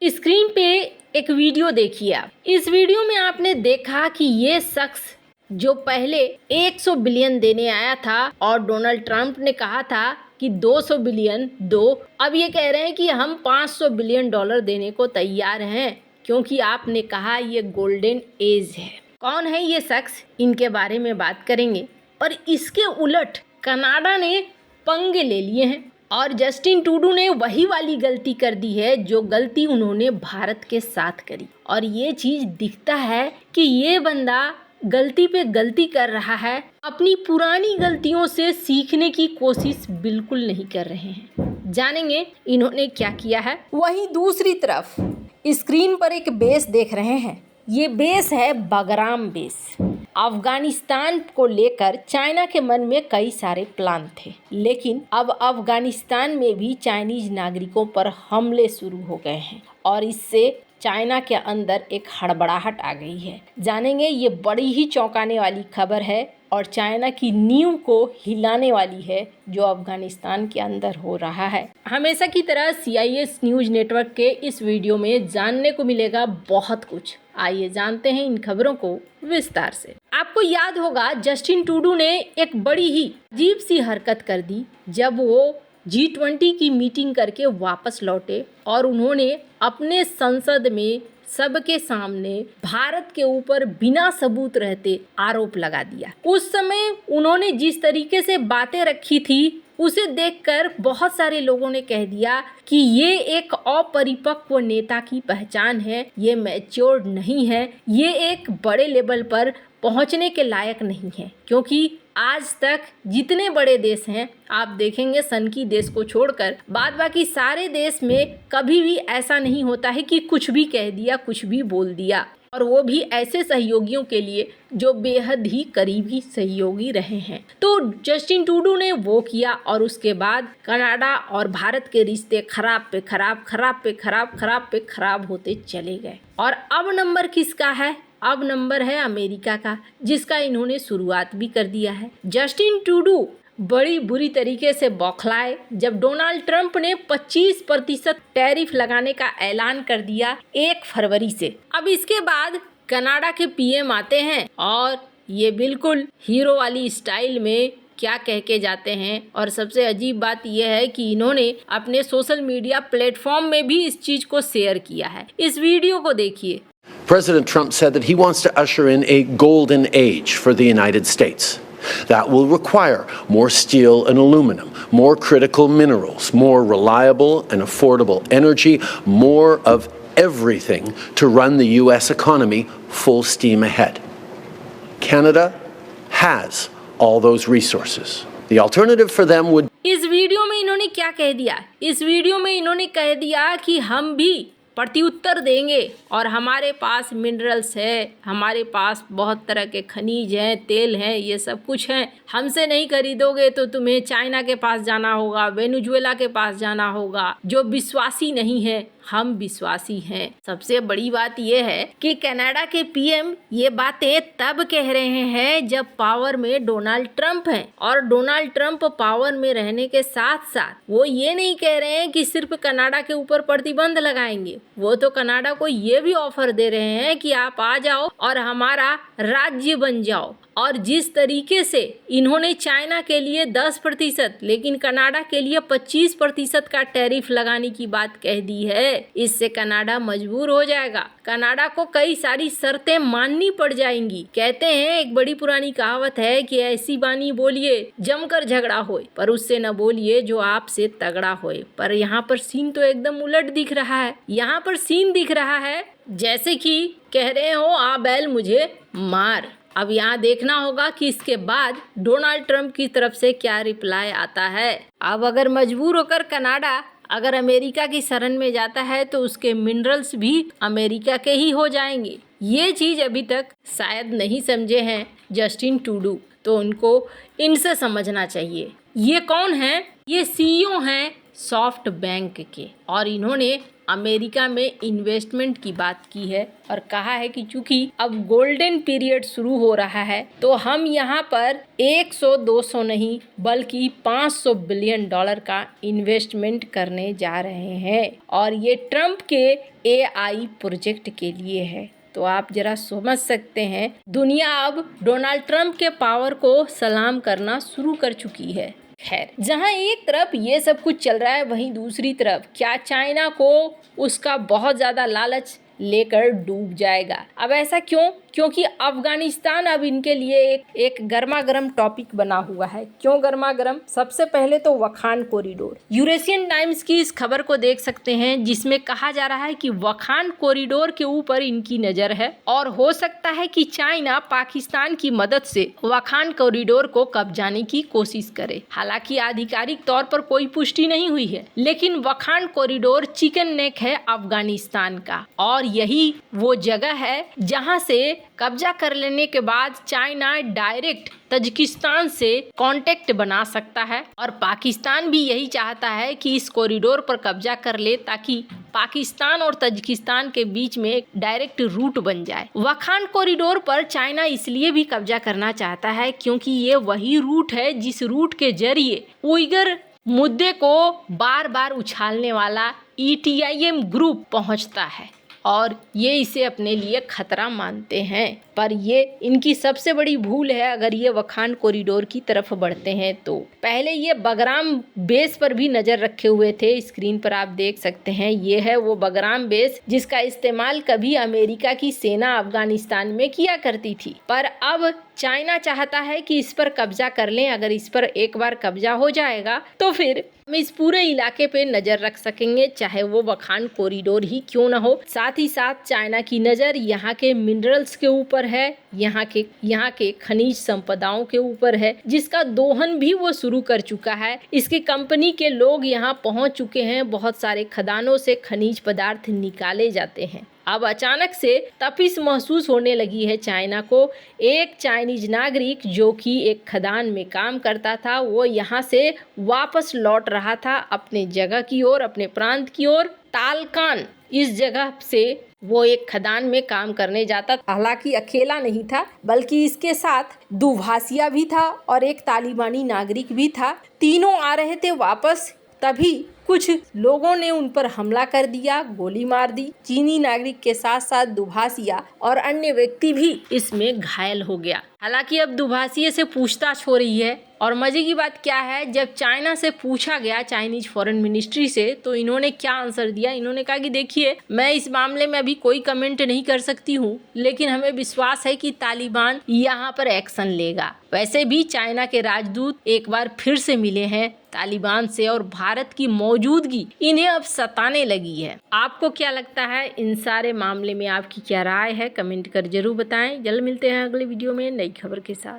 Screen पे एक video देखिए आप। इस वीडियो में आपने देखा कि ये शख्स जो पहले 100 बिलियन देने आया था और डोनाल्ड ट्रंप ने कहा था कि 200 बिलियन दो, अब ये कह रहे हैं कि हम 500 बिलियन डॉलर देने को तैयार हैं क्योंकि आपने कहा ये गोल्डन एज है। कौन है ये शख्स, इनके बारे में बात करेंगे। और इसके उलट कनाडा ने पंगे ले लिए हैं और जस्टिन ट्रूडो ने वही वाली गलती कर दी है जो गलती उन्होंने भारत के साथ करी। और ये चीज दिखता है कि ये बंदा गलती पे गलती कर रहा है, अपनी पुरानी गलतियों से सीखने की कोशिश बिल्कुल नहीं कर रहे हैं। जानेंगे इन्होंने क्या किया है। वहीं दूसरी तरफ स्क्रीन पर एक बेस देख रहे हैं। ये बेस है बगराम बेस। अफगानिस्तान को लेकर चाइना के मन में कई सारे प्लान थे, लेकिन अब अफगानिस्तान में भी चाइनीज नागरिकों पर हमले शुरू हो गए हैं और इससे चाइना के अंदर एक हड़बड़ाहट आ गई है। जानेंगे, ये बड़ी ही चौंकाने वाली खबर है और चाइना की नींव को हिलाने वाली है जो अफगानिस्तान के अंदर हो रहा है। हमेशा की तरह CIS न्यूज नेटवर्क के इस वीडियो में जानने को मिलेगा बहुत कुछ। आइए जानते हैं इन खबरों को विस्तार से। आपको याद होगा जस्टिन ट्रूडो ने एक बड़ी ही अजीब सी हरकत कर दी जब वो G20 की मीटिंग करके वापस लौटे और उन्होंने अपने संसद में सबके सामने भारत के ऊपर बिना सबूत रहते आरोप लगा दिया। उस समय उन्होंने जिस तरीके से बातें रखी थी उसे देखकर बहुत सारे लोगों ने कह दिया कि ये एक अपरिपक्व नेता की पहचान है, ये मैच्योर्ड नहीं है, ये एक बड़े लेवल पर पहुंचने के लायक नहीं है। क्योंकि आज तक जितने बड़े देश हैं आप देखेंगे सनकी देश को छोड़कर बाद बाकी सारे देश में कभी भी ऐसा नहीं होता है कि कुछ भी कह दिया, कुछ भी बोल दिया, और वो भी ऐसे सहयोगियों के लिए जो बेहद ही करीबी सहयोगी रहे हैं। तो जस्टिन ट्रूडो ने वो किया और उसके बाद कनाडा और भारत के रिश्ते खराब पे खराब, खराब पे खराब, खराब पे खराब होते चले गए। और अब नंबर किसका है? अब नंबर है अमेरिका का, जिसका इन्होंने शुरुआत भी कर दिया है। जस्टिन ट्रूडो बड़ी बुरी तरीके से बौखलाए जब डोनाल्ड ट्रंप ने 25% टैरिफ लगाने का ऐलान कर दिया 1 फरवरी से। अब इसके बाद कनाडा के PM आते हैं और ये बिल्कुल हीरो वाली स्टाइल में क्या कह के जाते हैं। और सबसे अजीब बात यह है कि इन्होंने अपने सोशल मीडिया प्लेटफॉर्म में भी इस चीज को शेयर किया है। इस वीडियो को देखिए। President Trump said that he wants to usher in a golden age for the United States. That will require more steel and aluminum, more critical minerals, more reliable and affordable energy, more of everything to run the U.S. economy full steam ahead. Canada has all those resources. The alternative for them would... इस video में इन्होंने क्या कह दिया? इस video में इन्होंने कह दिया कि हम भी प्रत्युत्तर देंगे और हमारे पास मिनरल्स है, हमारे पास बहुत तरह के खनिज हैं, तेल हैं, ये सब कुछ हैं। हमसे नहीं खरीदोगे तो तुम्हें चाइना के पास जाना होगा, वेनेजुएला के पास जाना होगा। जो विश्वासी नहीं है, हम विश्वासी हैं। सबसे बड़ी बात यह है कि कनाडा के PM ये बातें तब कह रहे हैं जब पावर में डोनाल्ड ट्रंप हैं। और डोनाल्ड ट्रंप पावर में रहने के साथ साथ वो ये नहीं कह रहे हैं कि सिर्फ कनाडा के ऊपर प्रतिबंध लगाएंगे, वो तो कनाडा को ये भी ऑफर दे रहे हैं कि आप आ जाओ और हमारा राज्य बन जाओ। और जिस तरीके से इन्होंने चाइना के लिए 10% लेकिन कनाडा के लिए 25% का टैरिफ लगाने की बात कह दी है, इससे कनाडा मजबूर हो जाएगा। कनाडा को कई सारी शर्तें माननी पड़ जाएंगी। कहते हैं, एक बड़ी पुरानी कहावत है कि ऐसी बानी बोलिए जमकर झगड़ा होए, पर उससे न बोलिए जो आपसे तगड़ा होए। पर यहाँ पर सीन तो एकदम उलट दिख रहा है। यहाँ पर सीन दिख रहा है जैसे कि कह रहे हो आ बैल मुझे मार। अब यहाँ देखना होगा कि इसके बाद डोनाल्ड ट्रंप की तरफ से क्या रिप्लाई आता है। अब अगर मजबूर होकर कनाडा अगर अमेरिका की शरण में जाता है तो उसके मिनरल्स भी अमेरिका के ही हो जाएंगे। ये चीज़ अभी तक शायद नहीं समझे हैं जस्टिन ट्रूडो, तो उनको इनसे समझना चाहिए। ये कौन है? ये CEO हैं सॉफ्ट बैंक के और इन्होंने अमेरिका में इन्वेस्टमेंट की बात की है और कहा है कि चूंकि अब गोल्डन पीरियड शुरू हो रहा है तो हम यहाँ पर 100-200 नहीं बल्कि 500 बिलियन डॉलर का इन्वेस्टमेंट करने जा रहे हैं और ये ट्रम्प के AI प्रोजेक्ट के लिए है। तो आप जरा समझ सकते हैं, दुनिया अब डोनाल्ड ट्रंप के पावर को सलाम करना शुरू कर चुकी है। खैर, जहां एक तरफ ये सब कुछ चल रहा है वहीं दूसरी तरफ क्या चाइना को उसका बहुत ज़्यादा लालच लेकर डूब जाएगा। अब ऐसा क्यों? क्योंकि अफगानिस्तान अब इनके लिए एक गर्मा गर्म टॉपिक बना हुआ है। क्यों गर्मा गर्म? सबसे पहले तो वखान कॉरिडोर। यूरेशियन टाइम्स की इस खबर को देख सकते हैं जिसमें कहा जा रहा है कि वखान कॉरिडोर के ऊपर इनकी नज़र है और हो सकता है कि चाइना पाकिस्तान की मदद से वखान कॉरिडोर को कब्जाने की कोशिश करे। हालांकि आधिकारिक तौर पर कोई पुष्टि नहीं हुई है, लेकिन वखान कॉरिडोर चिकन नेक है अफगानिस्तान का और यही वो जगह है जहां से कब्जा कर लेने के बाद चाइना डायरेक्ट तजिकिस्तान से कांटेक्ट बना सकता है और पाकिस्तान भी यही चाहता है कि इस कॉरिडोर पर कब्जा कर ले ताकि पाकिस्तान और तजिकिस्तान के बीच में एक डायरेक्ट रूट बन जाए। वखान कॉरिडोर पर चाइना इसलिए भी कब्जा करना चाहता है क्योंकि ये वही रूट है जिस रूट के जरिए उइगर मुद्दे को बार बार उछालने वाला ETIM ग्रुप पहुंचता है और ये इसे अपने लिए खतरा मानते हैं। पर ये इनकी सबसे बड़ी भूल है अगर ये वखान कॉरिडोर की तरफ बढ़ते हैं तो। पहले ये बगराम बेस पर भी नज़र रखे हुए थे। स्क्रीन पर आप देख सकते हैं, ये है वो बगराम बेस जिसका इस्तेमाल कभी अमेरिका की सेना अफगानिस्तान में किया करती थी। पर अब चाइना चाहता है कि इस पर कब्जा कर लें। अगर इस पर एक बार कब्जा हो जाएगा तो फिर हम इस पूरे इलाके पे नज़र रख सकेंगे, चाहे वो वखान कॉरिडोर ही क्यों ना हो। साथ ही साथ चाइना की नज़र यहाँ के मिनरल्स के ऊपर है, यहाँ के खनिज संपदाओं के ऊपर है जिसका दोहन भी वो शुरू कर चुका है। इसकी कंपनी के लोग यहाँ पहुँच चुके हैं। बहुत सारे खदानों से खनिज पदार्थ निकाले जाते हैं। अब अचानक से तपिश महसूस होने लगी है चाइना को। एक चाइनीज नागरिक जो कि एक खदान में काम करता था वो यहाँ से वापस लौट रहा था अपने जगह की ओर, अपने प्रांत की ओर। तालकान इस जगह से वो एक खदान में काम करने जाता। हालांकि अकेला नहीं था बल्कि इसके साथ दुभाषिया भी था और एक तालिबानी नागरिक भी था। तीनों आ रहे थे वापस, तभी कुछ लोगों ने उन पर हमला कर दिया, गोली मार दी। चीनी नागरिक के साथ साथ दुभाषिया और अन्य व्यक्ति भी इसमें घायल हो गया। हालांकि अब दुभाषिया से पूछताछ हो रही है और मजे की बात क्या है, जब चाइना से पूछा गया, चाइनीज फॉरेन मिनिस्ट्री से, तो इन्होंने क्या आंसर दिया। इन्होंने कहा कि देखिए, मैं इस मामले में अभी कोई कमेंट नहीं कर सकती हूँ, लेकिन हमें विश्वास है कि तालिबान यहाँ पर एक्शन लेगा। वैसे भी चाइना के राजदूत एक बार फिर से मिले हैं तालिबान से और भारत की मौजूदगी इन्हें अब सताने लगी है। आपको क्या लगता है इन सारे मामले में? आपकी क्या राय है? कमेंट कर जरूर बताएं। जल्द मिलते हैं अगले वीडियो में नई खबर के साथ।